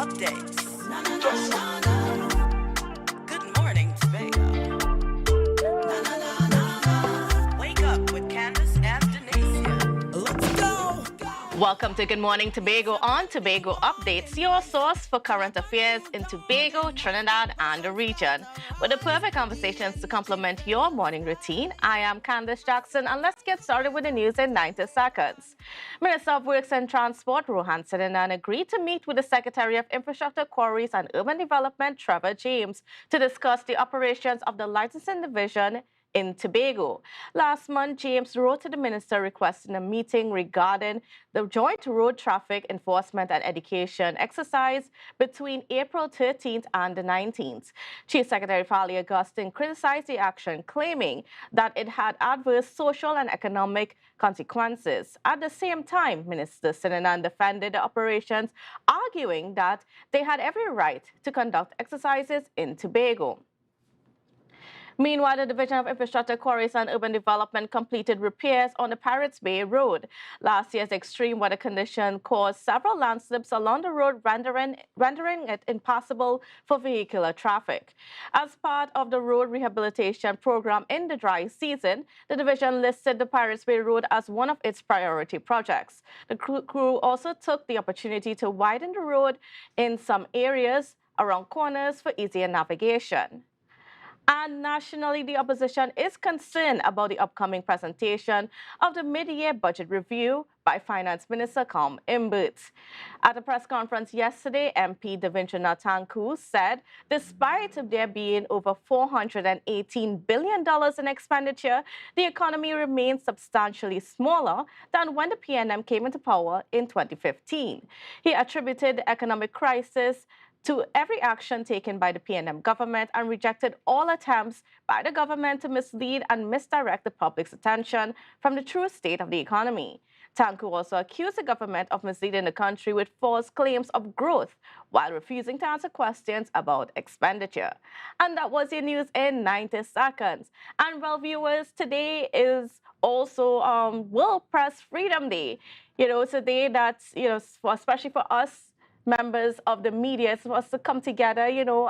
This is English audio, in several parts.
updates. Good morning, Tobago. Wake up with Kandace and Denise. Let's go. Welcome to Good Morning Tobago on Tobago Updates, your source for current affairs in Tobago, Trinidad, and the region. With the perfect conversations to complement your morning routine, I am Kandace Jackson, and let's get started with the news in 90 seconds. Minister of Works and Transport, Rohan Sinanan, agreed to meet with the Secretary of Infrastructure, Quarries, and Urban Development, Trevor James, to discuss the operations of the licensing division in Tobago. Last month, James wrote to the minister requesting a meeting regarding the joint road traffic enforcement and education exercise between April 13th and the 19th. Chief Secretary Fali Augustine criticized the action, claiming that it had adverse social and economic consequences. At the same time, Minister Sinanan defended the operations, arguing that they had every right to conduct exercises in Tobago. Meanwhile, the Division of Infrastructure, Quarries and Urban Development completed repairs on the Pirates Bay Road. Last year's extreme weather condition caused several landslips along the road, rendering it impassable for vehicular traffic. As part of the road rehabilitation program in the dry season, the division listed the Pirates Bay Road as one of its priority projects. The crew also took the opportunity to widen the road in some areas around corners for easier navigation. And nationally, the opposition is concerned about the upcoming presentation of the mid-year budget review by Finance Minister Com Imbert. At a press conference yesterday, MP Devindranath Tanku said despite there being over $418 billion in expenditure, the economy remains substantially smaller than when the PNM came into power in 2015. He attributed the economic crisis to every action taken by the PNM government and rejected all attempts by the government to mislead and misdirect the public's attention from the true state of the economy. Tanku also accused the government of misleading the country with false claims of growth while refusing to answer questions about expenditure. And that was your news in 90 seconds. And well, viewers, today is also World Press Freedom Day. It's a day that's, especially for us members of the media, for us to come together,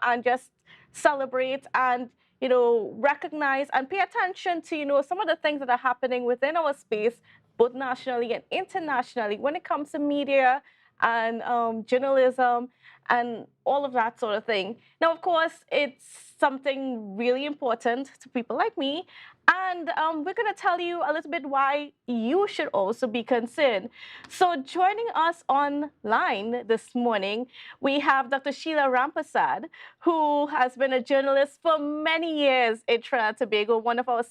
and just celebrate and, recognize and pay attention to, some of the things that are happening within our space, both nationally and internationally, when it comes to media and journalism and all of that sort of thing. Now, of course, it's something really important to people like me. And we're going to tell you a little bit why you should also be concerned. So joining us online this morning, we have Dr. Sheila Rampersad, who has been a journalist for many years in Trinidad and Tobago, one of our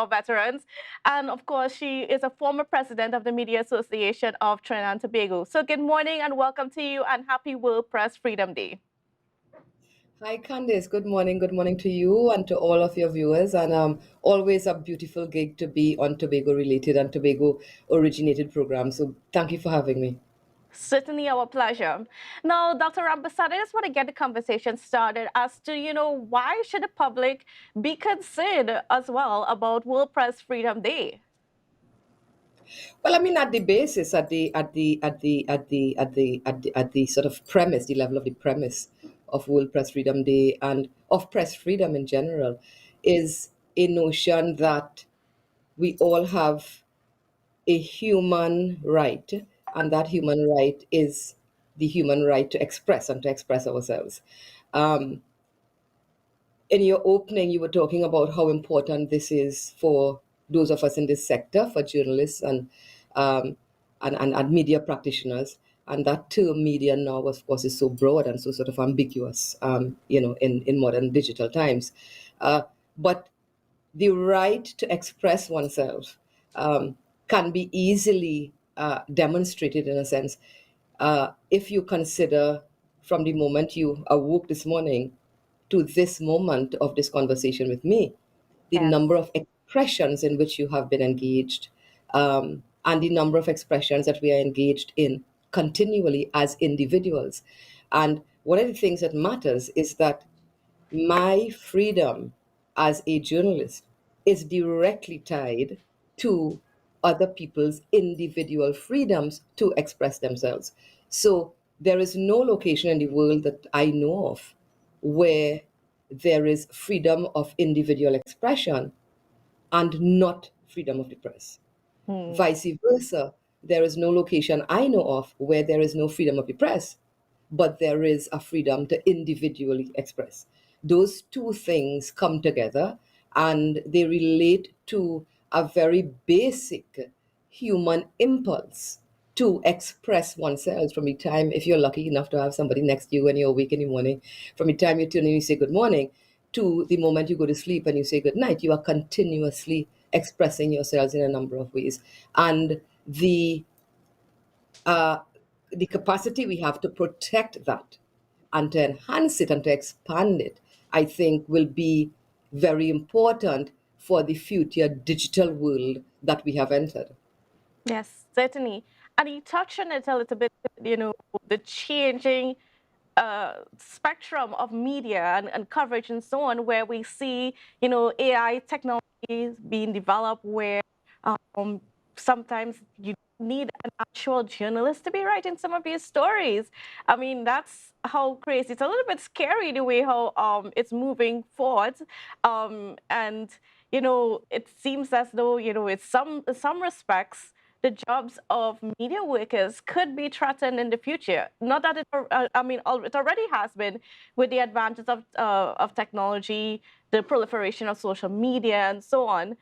veterans. And of course, she is a former president of the Media Association of Trinidad and Tobago. So good morning and welcome to you and happy World Press Freedom Day. Hi, Kandace. Good morning. Good morning to you and to all of your viewers. And always a beautiful gig to be on Tobago-related and Tobago-originated programs. So thank you for having me. Certainly our pleasure. Now, Dr. Rampersad, I just want to get the conversation started as to, why should the public be concerned as well about World Press Freedom Day? Well, I mean, at the basis, at the sort of premise, the level of the premise of World Press Freedom Day and of press freedom in general, is a notion that we all have a human right, and that human right is the human right to express and to express ourselves. In your opening, you were talking about how important this is for those of us in this sector, for journalists and media practitioners. And that term media now, of course, is so broad and so sort of ambiguous, in modern digital times. But the right to express oneself can be easily demonstrated, in a sense, if you consider from the moment you awoke this morning to this moment of this conversation with me, the number of expressions in which you have been engaged, and the number of expressions that we are engaged in continually as individuals. And one of the things that matters is that my freedom as a journalist is directly tied to other people's individual freedoms to express themselves. So There is no location in the world that I know of where there is freedom of individual expression and not freedom of the press. Hmm. Vice versa, there is no location I know of where there is no freedom of the press, but there is a freedom to individually express. Those two things come together and they relate to a very basic human impulse to express oneself from the time, if you're lucky enough to have somebody next to you when you're awake in the morning, from the time you turn and you say good morning to the moment you go to sleep and you say good night, you are continuously expressing yourselves in a number of ways. And uh, the capacity we have to protect that and to enhance it and to expand it, I think will be very important for the future digital world that we have entered. Yes, certainly. And you touched on it a little bit, the changing spectrum of media and coverage and so on, where we see, AI technologies being developed where um, sometimes you need an actual journalist to be writing some of these stories. I mean, that's how crazy. It's a little bit scary the way how it's moving forward. And it seems as though, it's in some respects, the jobs of media workers could be threatened in the future. Not that it already has been with the advances of technology, the proliferation of social media, and so on.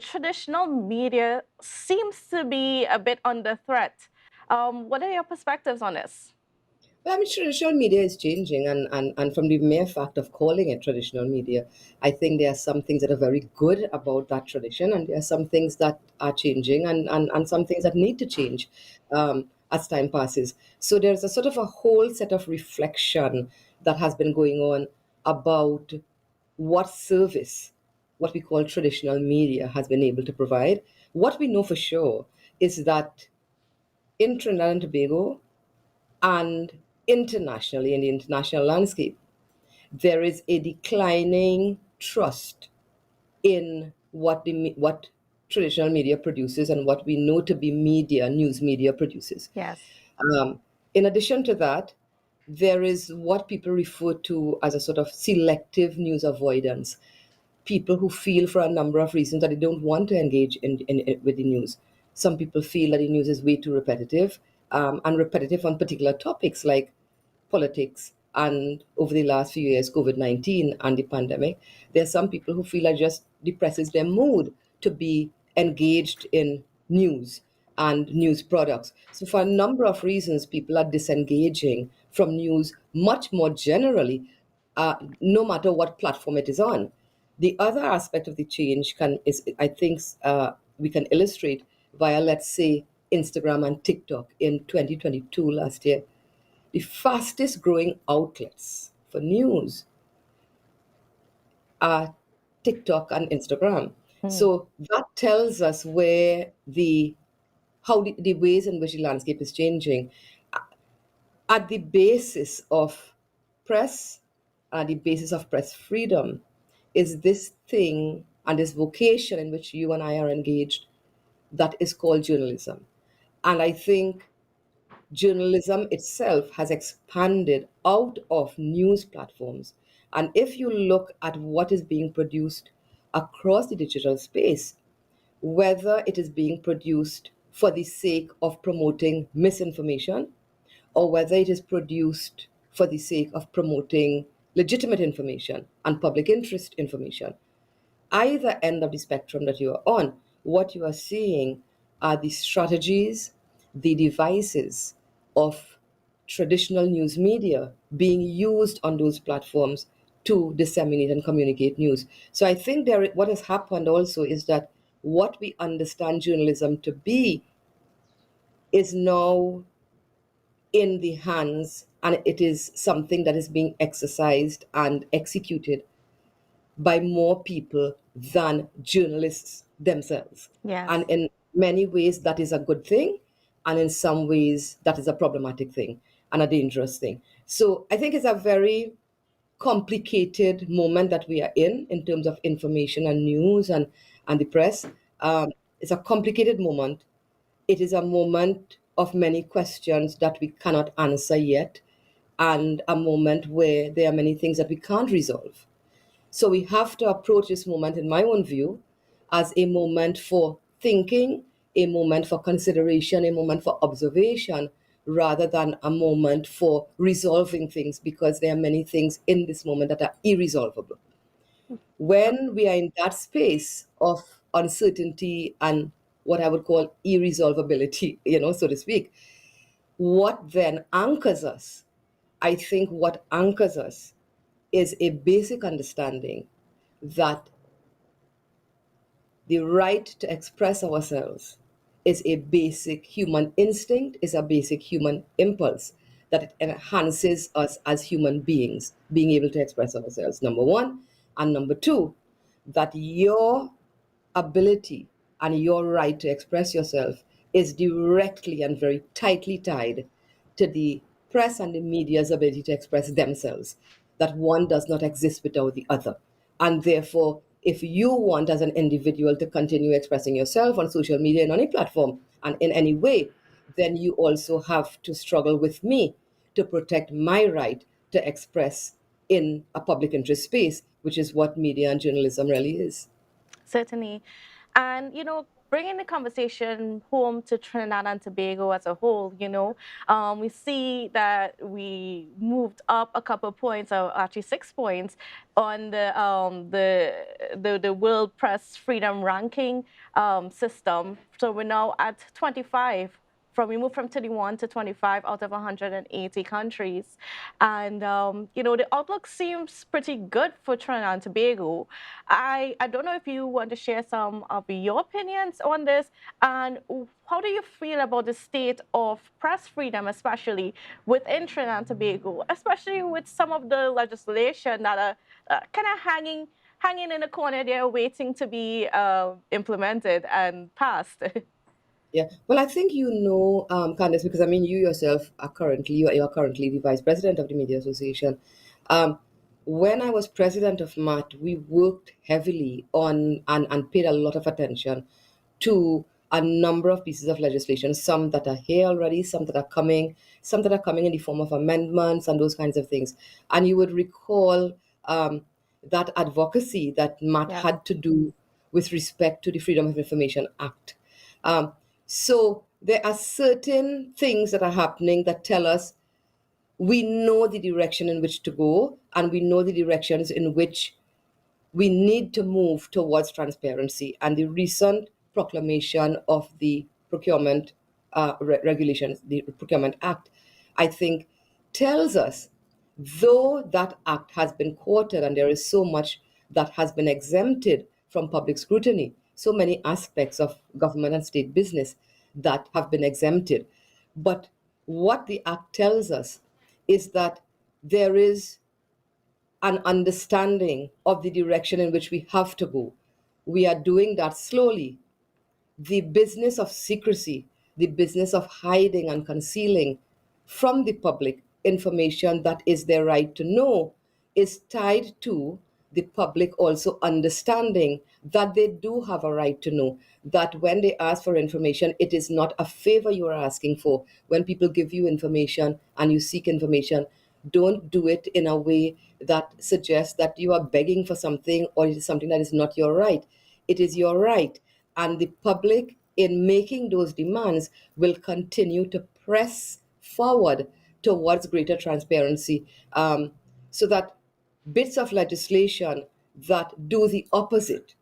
Traditional media seems to be a bit under threat. What are your perspectives on this? Well, I mean, traditional media is changing, and from the mere fact of calling it traditional media, I think there are some things that are very good about that tradition, and there are some things that are changing, and some things that need to change as time passes. So there's a sort of a whole set of reflection that has been going on about what service, what we call traditional media, has been able to provide. What we know for sure is that in Trinidad and Tobago, and internationally, in the international landscape, there is a declining trust in what traditional media produces and what we know to be media, news media produces. Yes. In addition to that, there is what people refer to as a sort of selective news avoidance. People who feel for a number of reasons that they don't want to engage with the news. Some people feel that the news is way too repetitive, and repetitive on particular topics like politics, and over the last few years, COVID-19 and the pandemic. There are some people who feel it just depresses their mood to be engaged in news and news products. So, for a number of reasons, people are disengaging from news much more generally, no matter what platform it is on. The other aspect of the change I think, we can illustrate via, let's say, Instagram and TikTok in 2022 last year. The fastest growing outlets for news are TikTok and Instagram. Hmm. So that tells us where the ways in which the landscape is changing. At the basis of press, at the basis of press freedom, is this thing and this vocation in which you and I are engaged that is called journalism. And I think journalism itself has expanded out of news platforms. And if you look at what is being produced across the digital space, whether it is being produced for the sake of promoting misinformation or whether it is produced for the sake of promoting legitimate information and public interest information, either end of the spectrum that you are on, what you are seeing are the strategies, the devices of traditional news media being used on those platforms to disseminate and communicate news. So I think what has happened also is that what we understand journalism to be is now in the hands, and it is something that is being exercised and executed by more people than journalists themselves. Yes. And in many ways, that is a good thing. And in some ways, that is a problematic thing and a dangerous thing. So I think it's a very complicated moment that we are in terms of information and news and the press. It's a complicated moment. It is a moment of many questions that we cannot answer yet, and a moment where there are many things that we can't resolve. So we have to approach this moment, in my own view, as a moment for thinking, a moment for consideration, a moment for observation, rather than a moment for resolving things, because there are many things in this moment that are irresolvable. When we are in that space of uncertainty and what I would call irresolvability, so to speak, what then anchors us? I think what anchors us is a basic understanding that the right to express ourselves is a basic human instinct, is a basic human impulse, that it enhances us as human beings, being able to express ourselves, number one. And number two, that your ability and your right to express yourself is directly and very tightly tied to the press and the media's ability to express themselves, that one does not exist without the other. And therefore, if you want as an individual to continue expressing yourself on social media and on any platform and in any way, then you also have to struggle with me to protect my right to express in a public interest space, which is what media and journalism really is. Certainly. And, bringing the conversation home to Trinidad and Tobago as a whole, we see that we moved up a couple points, or actually 6 points, on the World Press Freedom Ranking system. So we're now at 25. We moved from 31 to 25 out of 180 countries. And, the outlook seems pretty good for Trinidad and Tobago. I don't know if you want to share some of your opinions on this, and how do you feel about the state of press freedom, especially within Trinidad and Tobago, especially with some of the legislation that are kind of hanging in the corner there, waiting to be implemented and passed. Yeah, well, I think Candace, because I mean, you yourself are you are currently the vice president of the Media Association. Um, when I was president of MAT, we worked heavily on and paid a lot of attention to a number of pieces of legislation, some that are here already, some that are coming in the form of amendments and those kinds of things. And you would recall that advocacy that MAT Yeah. had to do with respect to the Freedom of Information Act. Um, so there are certain things that are happening that tell us we know the direction in which to go, and we know the directions in which we need to move towards transparency. And the recent proclamation of the procurement regulations, the Procurement Act, I think tells us, though that act has been quoted and there is so much that has been exempted from public scrutiny, so many aspects of government and state business that have been exempted. But what the act tells us is that there is an understanding of the direction in which we have to go. We are doing that slowly. The business of secrecy, the business of hiding and concealing from the public information that is their right to know, is tied to the public also understanding that they do have a right to know, that when they ask for information, it is not a favor you are asking for. When people give you information and you seek information, don't do it in a way that suggests that you are begging for something or it is something that is not your right. It is your right. And the public, in making those demands, will continue to press forward towards greater transparency, so that bits of legislation that do the opposite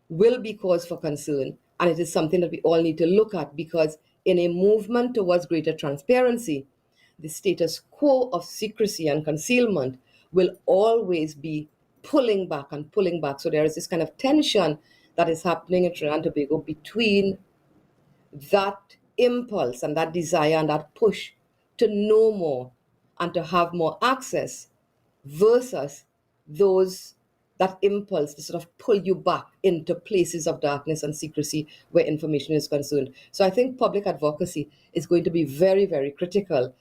will be cause for concern. And it is something that we all need to look at, because in a movement towards greater transparency, the status quo of secrecy and concealment will always be pulling back and pulling back. So there is this kind of tension that is happening in Trinidad and Tobago between that impulse and that desire and that push to know more and to have more access, versus those that impulse to sort of pull you back into places of darkness and secrecy where information is concerned. So I think public advocacy is going to be very, very critical,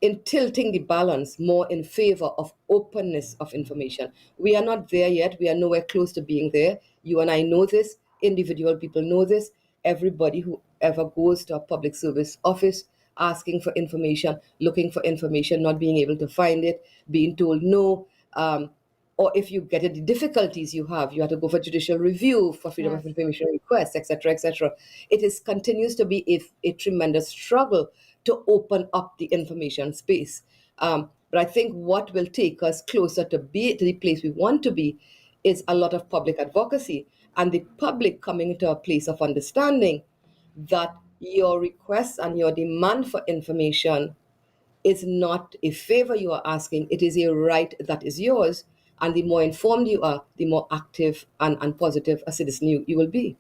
in tilting the balance more in favor of openness of information. We are not there yet. We are nowhere close to being there. You and I know this. Individual people know this. everybody who ever goes to a public service office asking for information, looking for information, not being able to find it, being told no, or if you get into the difficulties you have to go for judicial review, for freedom of Yes. information requests, etc., etc. It is continues to be a tremendous struggle to open up the information space. But I think what will take us closer to the place we want to be is a lot of public advocacy and the public coming into a place of understanding that your request and your demand for information is not a favor you are asking, it is a right that is yours. And the more informed you are, the more active and positive a citizen you will be.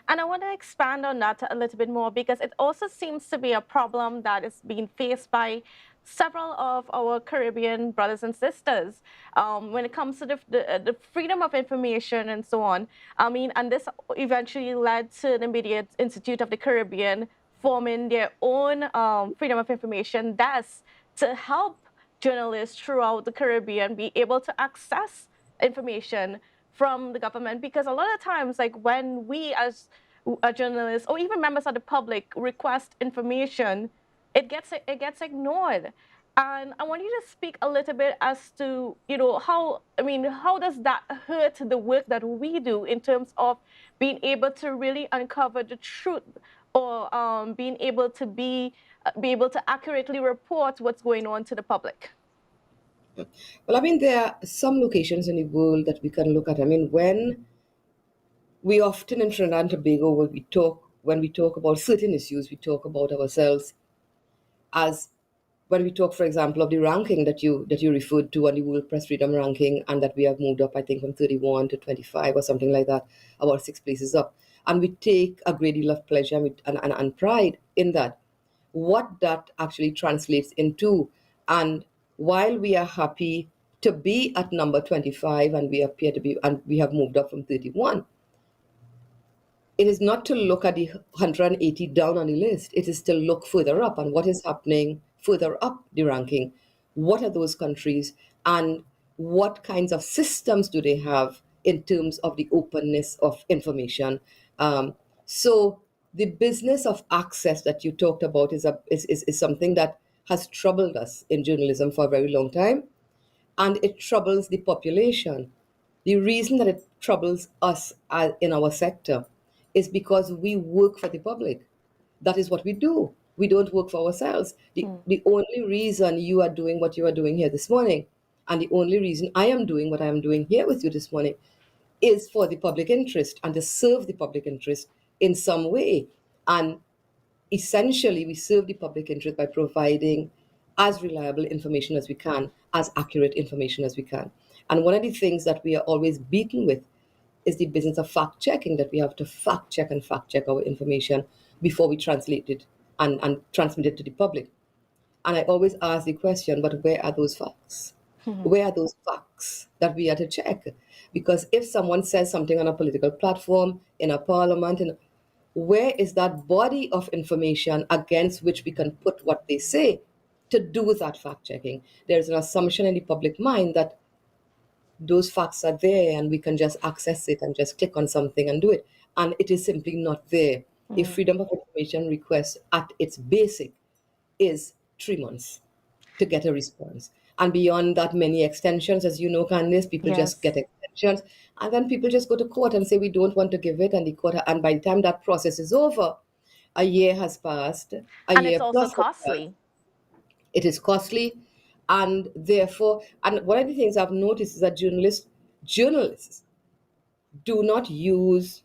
And I want to expand on that a little bit more because it also seems to be a problem that is being faced by several of our Caribbean brothers and sisters when it comes to the freedom of information and so on. I mean, and this eventually led to the Media Institute of the Caribbean forming their own freedom of information desk to help journalists throughout the Caribbean be able to access information from the government, because a lot of times, like when we as journalists or even members of the public request information, it gets ignored. And I want you to speak a little bit as to, how does that hurt the work that we do in terms of being able to really uncover the truth, or being able to be able to accurately report what's going on to the public. Well, I mean, there are some locations in the world that we can look at. I mean, when we often in Trinidad and Tobago, when we talk about certain issues, we talk about ourselves as when we talk, for example, of the ranking that you referred to on the World Press Freedom ranking, and that we have moved up, I think, from 31 to 25 or something like that, about 6 places up, and we take a great deal of pleasure and pride in that. What that actually translates into, and while we are happy to be at number 25, and we appear to be, and we have moved up from 31, it is not to look at the 180 down on the list. It is to look further up and what is happening further up the ranking. What are those countries, and what kinds of systems do they have in terms of the openness of information? So the business of access that you talked about is something that has troubled us in journalism for a very long time, and it troubles the population. The reason that it troubles us in our sector is because we work for the public. That is what we do. We don't work for ourselves. The only reason you are doing what you are doing here this morning, and the only reason I am doing what I am doing here with you this morning, is for the public interest and to serve the public interest in some way. And essentially, we serve the public interest by providing as reliable information as we can, as accurate information as we can. And one of the things that we are always beaten with is the business of fact checking, that we have to fact check our information before we translate it and transmit it to the public. And I always ask the question, but where are those facts? Where are those facts that we are to check? Because if someone says something on a political platform, in a parliament, where is that body of information against which we can put what they say to do that fact checking? There's an assumption in the public mind that those facts are there and we can just access it and just click on something and do it. And it is simply not there. A freedom of information request at its basic is 3 months to get a response. And beyond that, many extensions, as you know, Candice, people just Yes. get extensions. And then people just go to court and say, we don't want to give it. And the court, and by the time that process is over, a year has passed, a And it's year also plus has passed. costly. It is costly. And therefore, and one of the things I've noticed is that journalists do not use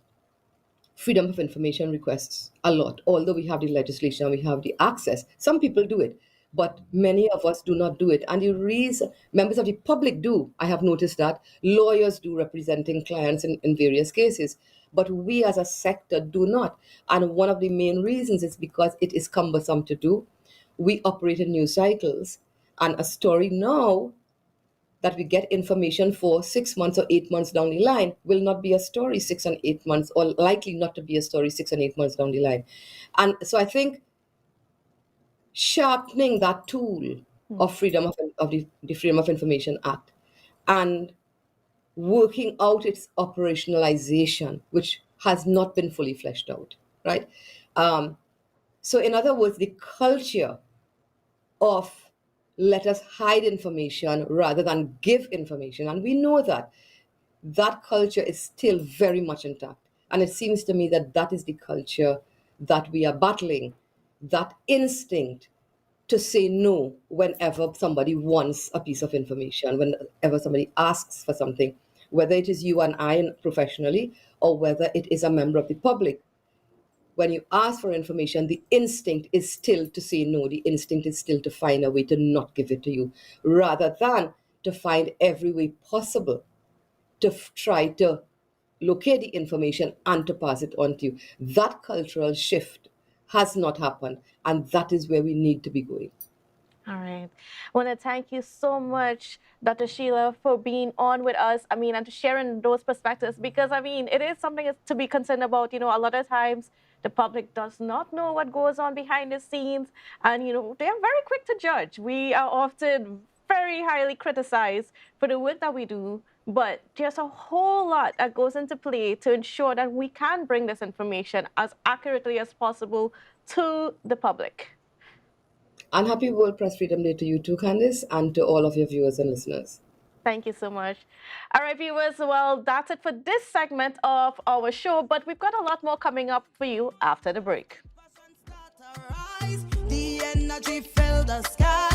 freedom of information requests a lot, although we have the legislation, we have the access. Some people do it, but many of us do not do it. And the reason members of the public do, I have noticed that lawyers do, representing clients in various cases, but we as a sector do not. And one of the main reasons is because it is cumbersome to do. We operate in news cycles, and a story now that we get information for 6 months or 8 months down the line will not be a story 6 and 8 months, or likely not to be a story 6 and 8 months down the line. And so I think sharpening that tool of the Freedom of Information Act and working out its operationalization, which has not been fully fleshed out. right? Um, so, in other words, the culture of let us hide information rather than give information, and we know that that culture is still very much intact. And it seems to me that that is the culture that we are battling, that instinct to say no whenever somebody wants a piece of information, whenever somebody asks for something, whether it is you and I professionally or whether it is a member of the public. When you ask for information, the instinct is still to say no. The instinct is still to find a way to not give it to you, rather than to find every way possible to try to locate the information and to pass it on to you. That cultural shift has not happened, and that is where we need to be going. All right. I want to thank you so much, Dr. Sheila, for being on with us. I mean, and to sharing those perspectives, because I mean, it is something to be concerned about. You know, a lot of times the public does not know what goes on behind the scenes, and you know, they're very quick to judge. We are often very highly criticized for the work that we do, but there's a whole lot that goes into play to ensure that we can bring this information as accurately as possible to the public. And happy World Press Freedom Day to you too, Candice, and to all of your viewers and listeners. Thank you so much. All right, viewers. Well, that's it for this segment of our show, but we've got a lot more coming up for you after the break. The energy fill the sky.